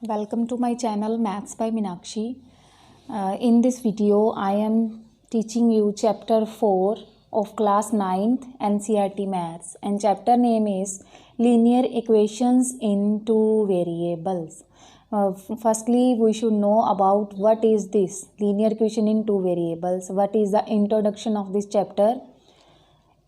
Welcome to my channel Maths by Meenakshi. In this video I am teaching you chapter 4 of class 9th NCERT Maths, and chapter name is Linear Equations in Two Variables. Firstly, we should know about what is this linear equation in two variables. What is the introduction of this chapter?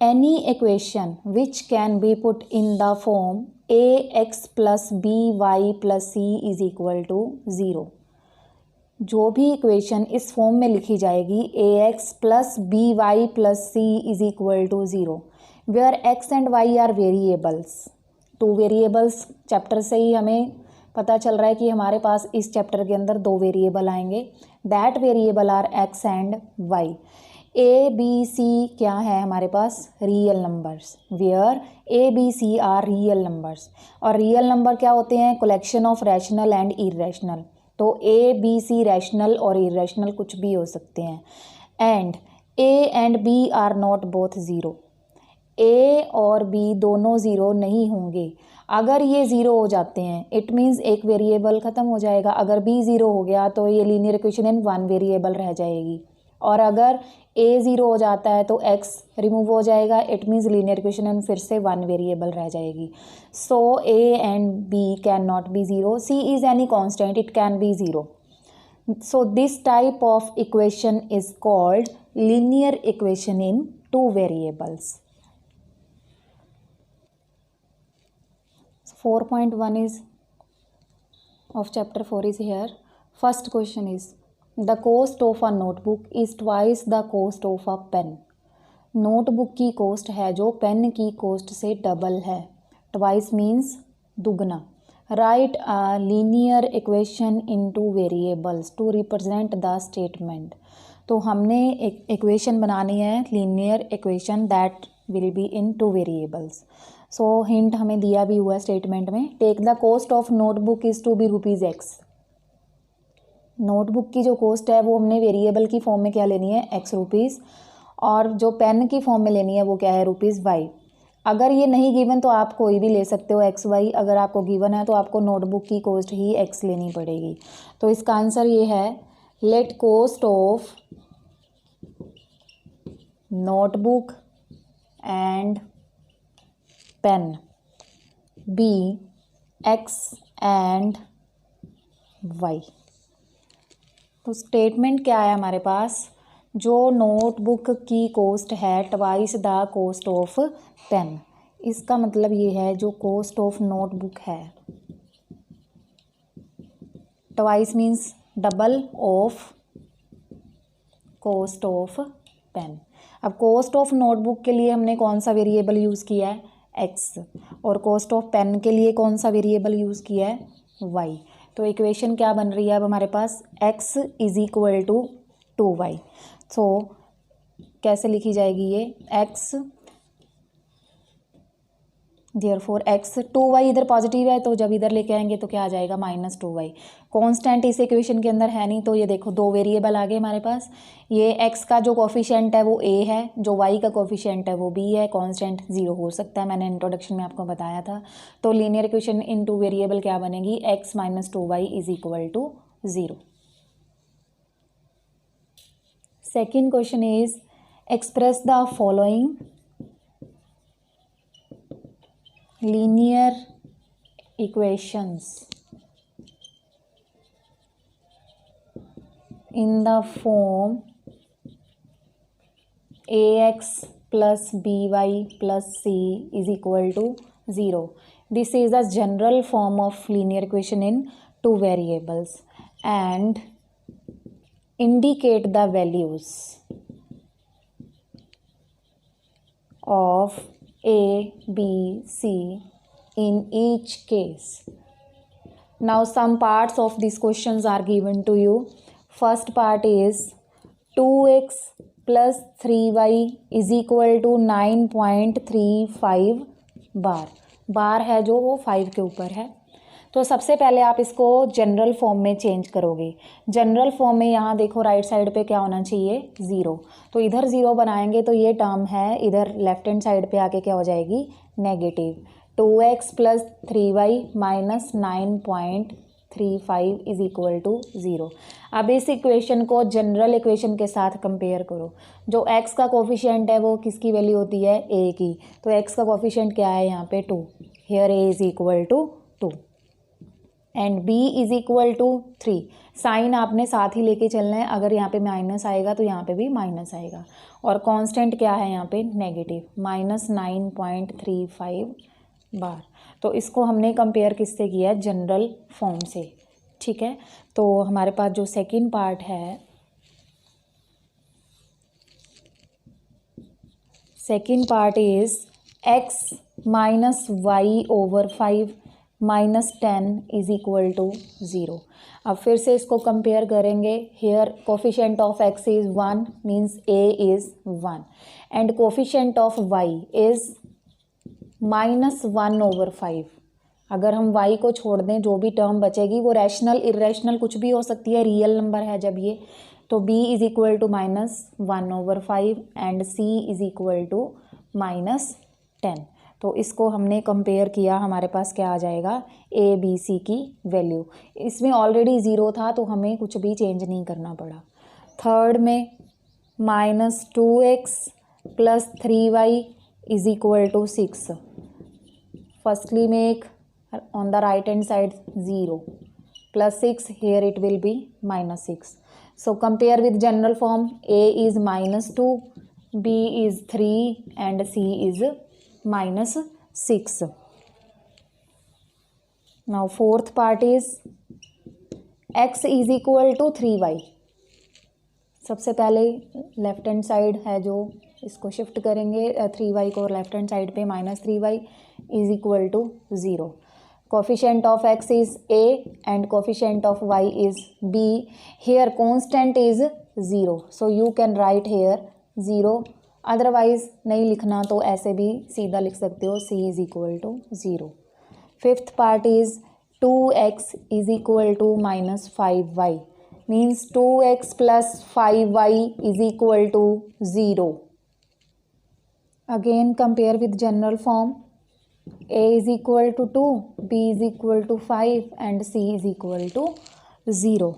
Any equation which can be put in the form ax plus by plus c is equal to 0. जो भी equation इस form में लिखी जाएगी ax plus by plus c is equal to 0, where x and y are variables. Two variables chapter से ही हमें पता चल रहा है कि हमारे पास इस चैप्टर के अंदर दो वेरिएबल आएंगे. That variable are x and y. A B C क्या है हमारे पास? Real numbers. Where A B C are real numbers. और रियल नंबर क्या होते हैं? Collection of rational and irrational. तो ए बी सी रैशनल और इरेशनल कुछ भी हो सकते हैं. And A and B are not both zero. A और बी दोनों ज़ीरो नहीं होंगे. अगर ये ज़ीरो हो जाते हैं इट मीन्स एक वेरिएबल ख़त्म हो जाएगा. अगर बी ज़ीरो हो गया तो ये linear equation in one variable रह जाएगी. और अगर ए ज़ीरो हो जाता है तो एक्स रिमूव हो जाएगा. इट मीन्स लीनियर इक्वेशन में फिर से वन वेरिएबल रह जाएगी. So A and B can not be zero. C is any constant, it can be zero. So this type of equation is called linear equation in two variables. 4.1 is of chapter 4 is here. First question is, the cost of a notebook is twice the cost of a pen. Notebook की cost है जो pen की cost से double है. Twice means दुगना. Write a linear equation in two variables to represent the statement. तो हमने एक इक्वेशन बनानी है linear equation that will be in two variables. So hint हमें दिया भी हुआ स्टेटमेंट में. Take the cost of notebook is to be ₹x. Notebook की जो कॉस्ट है वो हमने वेरिएबल की फॉर्म में क्या लेनी है? x, और जो पेन की फॉर्म में लेनी है वो क्या है? ₹y. अगर ये नहीं गिवन तो आप कोई भी ले सकते हो xy. अगर आपको गिवन है तो आपको नोटबुक की कॉस्ट ही x लेनी पड़ेगी. तो इसका आंसर ये है, let cost of notebook and pen be x and y. तो स्टेटमेंट क्या है हमारे पास? जो नोटबुक की कॉस्ट है twice the cost of pen. इसका मतलब ये है जो कॉस्ट ऑफ नोटबुक है twice means double of cost of pen. अब कॉस्ट ऑफ नोटबुक के लिए हमने कौन सा वेरिएबल यूज़ किया है? x. और कॉस्ट ऑफ पेन के लिए कौन सा वेरिएबल यूज़ किया है? y. तो इक्वेशन क्या बन रही है अब हमारे पास? x is equal to 2y. So कैसे लिखी जाएगी ये? x देयरफॉर x 2y इधर पॉजिटिव है तो जब इधर लेके आएंगे तो क्या आ जाएगा? -2y. कांस्टेंट इस इक्वेशन के अंदर है नहीं तो ये देखो दो वेरिएबल आ गए हमारे पास. ये x का जो कोफिशिएंट है वो a है, जो y का कोफिशिएंट है वो b है. कांस्टेंट 0 हो सकता है, मैंने इंट्रोडक्शन में आपको बताया था. तो linear equation in two variable क्या बनेगी? x - 2y is equal to 0. Second question is, express the following linear equations in the form ax plus by plus c is equal to 0. This is the general form of linear equation in two variables and indicate the values of A, B, C in each case. Now some parts of these questions are given to you. First part is 2x plus 3y is equal to 9.35 बार. बार है जो वो 5 के ऊपर है. तो सबसे पहले आप इसको जनरल फॉर्म में चेंज करोगे. जनरल फॉर्म में यहाँ देखो राइट साइड पे क्या होना चाहिए? 0. तो इधर 0 बनाएंगे तो ये टर्म है इधर लेफ्ट हैंड साइड पे आके क्या हो जाएगी? Negative. 2x + 3y - 9.35 0.35 is equal to 0। अब इस इक्वेशन को जनरल इक्वेशन के साथ कंपेयर करो। जो x का कोफिशिएंट है वो किसकी वैल्यू होती है, a की। तो x का कोफिशिएंट क्या है यहाँ पे 2, here a is equal to 2 and b is equal to 3। Sign आपने साथ ही लेके चलना है, अगर यहाँ पे माइनस आएगा तो यहाँ पे भी माइनस आएगा। और कांस्टेंट क्या है यहाँ पे, नेगेटिव -9.35 बार। तो इसको हमने कंपेयर किससे किया है, जनरल फॉर्म से, ठीक है। तो हमारे पास जो सेकंड पार्ट है, second part is x minus y over 5 minus 10 is equal to 0। अब फिर से इसको कंपेयर करेंगे। Here coefficient of x is 1 means a is 1 and coefficient of y is -1 over 5। अगर हम y को छोड़ दें, जो भी टर्म बचेगी वो रैशनल इरेशनल कुछ भी हो सकती है, रियल नंबर है जब ये। तो b is equal to -1 over 5 and c is equal to -10। तो इसको हमने कंपेयर किया, हमारे पास क्या आ जाएगा, a b c की वैल्यू। इसमें ऑलरेडी 0 था तो हमें कुछ भी चेंज नहीं करना पड़ा। थर्ड में -2x plus 3y is equal to 6। Firstly make on the right hand side 0 plus 6, here it will be -6. So compare with general form, a is -2, b is 3 and c is -6. Now fourth part is x is equal to 3y। सबसे पहले left hand side है जो, इसको shift करेंगे 3y को left hand side पे, -3y is equal to 0। Coefficient of x is a and coefficient of y is b. Here constant is 0, so you can write here 0, otherwise नहीं लिखना तो ऐसे भी सीधा लिख सकते हो, c is equal to 0। Fifth part is 2x is equal to -5y means 2x plus 5y is equal to 0। Again compare with general form, a is equal to 2, b is equal to 5 and c is equal to 0।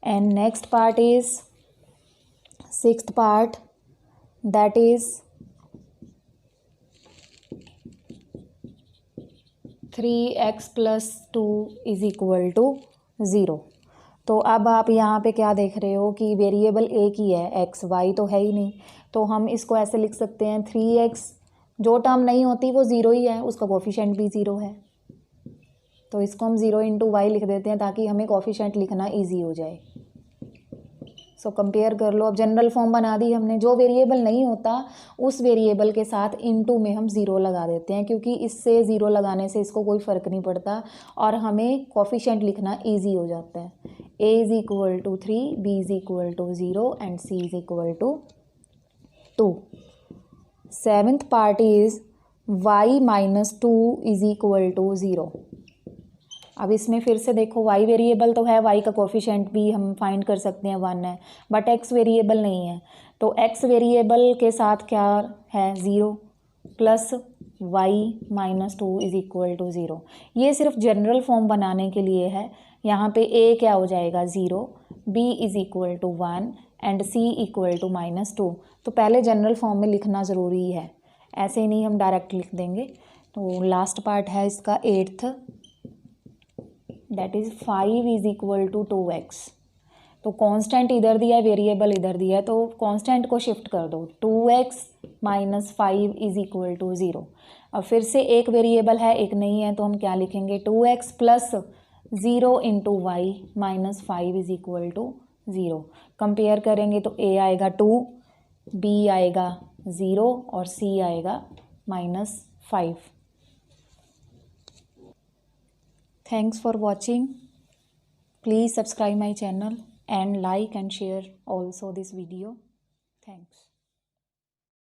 And next part is sixth part, that is 3x plus 2 is equal to 0। तो अब आप यहाँ पे क्या देख रहे हो कि वेरिएबल एक ही है, x y तो है ही नहीं। तो हम इसको ऐसे लिख सकते हैं 3x, जो टर्म नहीं होती वो 0 ही है, उसका कोफिशिएंट भी 0 है। तो इसको हम 0 इंटू वाई लिख देते हैं ताकि हमें कोफिशिएंट लिखना इजी हो जाए। सो कंपेयर कर लो। अब जनरल फॉर्म बना दी हमने, जो वेरिएबल नहीं होता उस वेरिएबल के साथ इनटू में हम 0 लगा देते हैं, क्योंकि इससे 0 लगाने से इसको कोई फ़र्क नहीं पड़ता और हमें कोफिशिएंट लिखना ईजी हो जाता है। a is equal to 3, b is equal to 0 and c is equal to 2। Seventh part is y minus 2 is equal to 0। अब इसमें फिर से देखो, y वेरिएबल तो है, y का कोफिशिएंट भी हम फाइंड कर सकते हैं 1 है, बट x वेरिएबल नहीं है। तो x वेरिएबल के साथ क्या है, 0 plus y minus 2 is equal to 0। ये सिर्फ जनरल फॉर्म बनाने के लिए है। यहाँ पे a क्या हो जाएगा 0, b is equal to 1 and c equal to -2। तो पहले जनरल फॉर्म में लिखना ज़रूरी है, ऐसे ही नहीं हम डायरेक्ट लिख देंगे। तो लास्ट पार्ट है इसका 8th, that is 5 is equal to 2x। तो कांस्टेंट इधर दिया है, वेरिएबल इधर दिया है, तो कांस्टेंट को शिफ्ट कर दो, 2x minus 5 is equal to 0। अब फिर से एक वेरिएबल है, एक नहीं है, तो हम क्या लिखेंगे, 2x plus 0 into y minus 5 is equal to 0। Compare करेंगे तो a आएगा 2, b आएगा 0 और c आएगा -5। Thanks for watching. Please subscribe my channel and like and share also this video. Thanks.